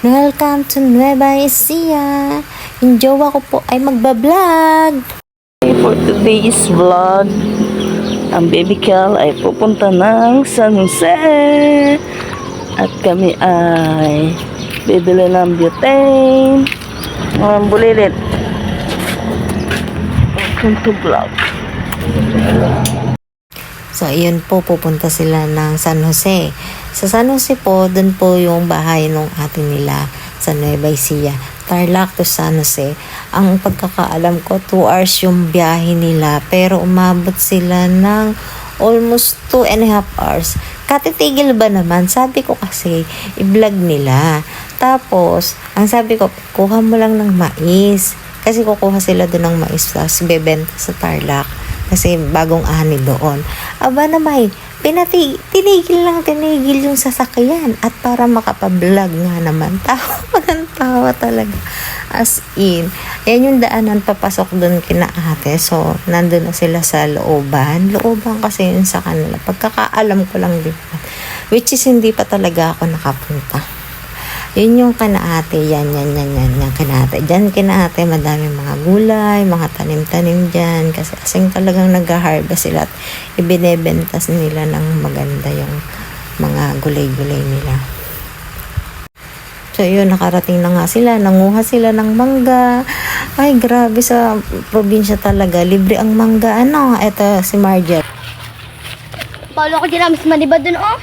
Welcome to Nueva Ecija. Yung jowa ko po ay magbablog. For today's vlog, ang baby Cal ay pupunta ng San Jose at kami ay bibili ng butane. Mga bulilit. Welcome to vlog. So, ayun po, pupunta sila ng San Jose. Sa San Jose po, dun po yung bahay nung ate nila sa Nueva Ecija. Tarlac to San Jose. Ang pagkakaalam ko, 2 hours yung biyahe nila. Pero umabot sila ng almost 2.5 hours. Katitigil ba naman? Sabi ko kasi, i-vlog nila. Tapos, ang sabi ko, kuha mo lang ng mais. Kasi kukuha sila doon ng mais, tapos bebenta sa Tarlac. Kasi bagong ani doon. Aba naman, tinigil yung sasakyan. At para makapablog nga naman. Tawa talaga. As in, yan yung daanan papasok doon kina ate. So, nandun na sila sa looban. Looban kasi yun sa kanila. Pagkakaalam ko lang din. Which is hindi pa talaga ako nakapunta. Yun yung kinaate, yan, kinaate. Diyan kinaate, madaming mga gulay, mga tanim-tanim dyan. Kasi asing talagang nag-harvest sila at ibinebenta nila ng maganda yung mga gulay-gulay nila. So yun, nakarating na nga sila, nanguha sila ng mangga. Ay, grabe sa probinsya talaga. Libre ang mangga. Ano? Ito, si Marjet. Paulo ko dyan, mas malibad dun, oh.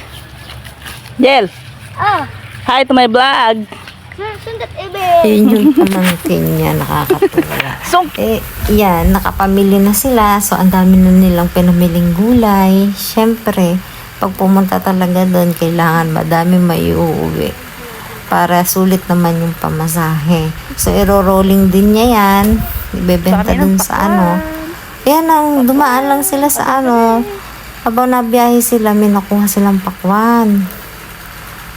Jel, Ah, hi to my vlog. sundat ebe. Yun yung pamangkin niya, nakakatuwa. So, Yan, nakapamili na sila. So, ang dami na nilang pinamiling gulay. Siyempre, pag pumunta talaga doon, kailangan madami may uuwi. Para sulit naman yung pamasahe. So, iro-rolling din niya yan. Ibebenta dun sa ano. Yan ang, dumaan lang sila sa ano. Habang nabiyahe sila, may nakuha silang pakwan.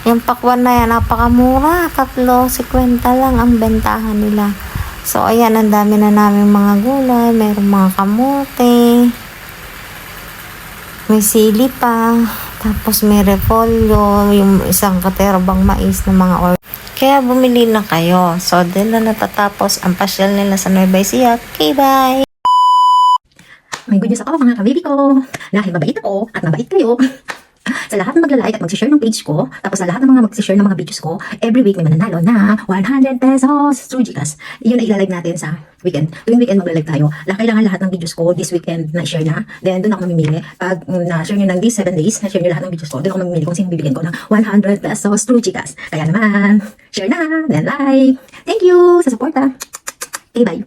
Yung pakwan na yan, napakamura. 3.50 lang ang bentahan nila. So, ayan, ang dami na namin mga gulay. Mayroong mga kamote. May sili pa. Tapos may repolyo. Yung isang katerabang mais na mga Kaya bumili na kayo. So, din na natatapos ang pasyal nila sa Nueva Ecija. Okay, bye! May good news ako mga ka-baby ko. Dahil mabait ako at mabait kayo. Sa lahat ng magla-like at mag-share ng page ko, tapos sa lahat ng mga mag-share ng mga videos ko, every week may mananalo na 100 pesos through GCash. Iyon ay ilalive natin sa weekend. Tuwing weekend magla-live tayo. Kailangan lahat ng videos ko this weekend na-share na. Then doon ako mamimili. Pag na-share nyo ng these 7 days, na-share nyo lahat ng videos ko, doon ako mamimili kung sino bibigyan ko ng 100 pesos through GCash. Kaya naman, share na, then like. Thank you sa support. Okay, bye.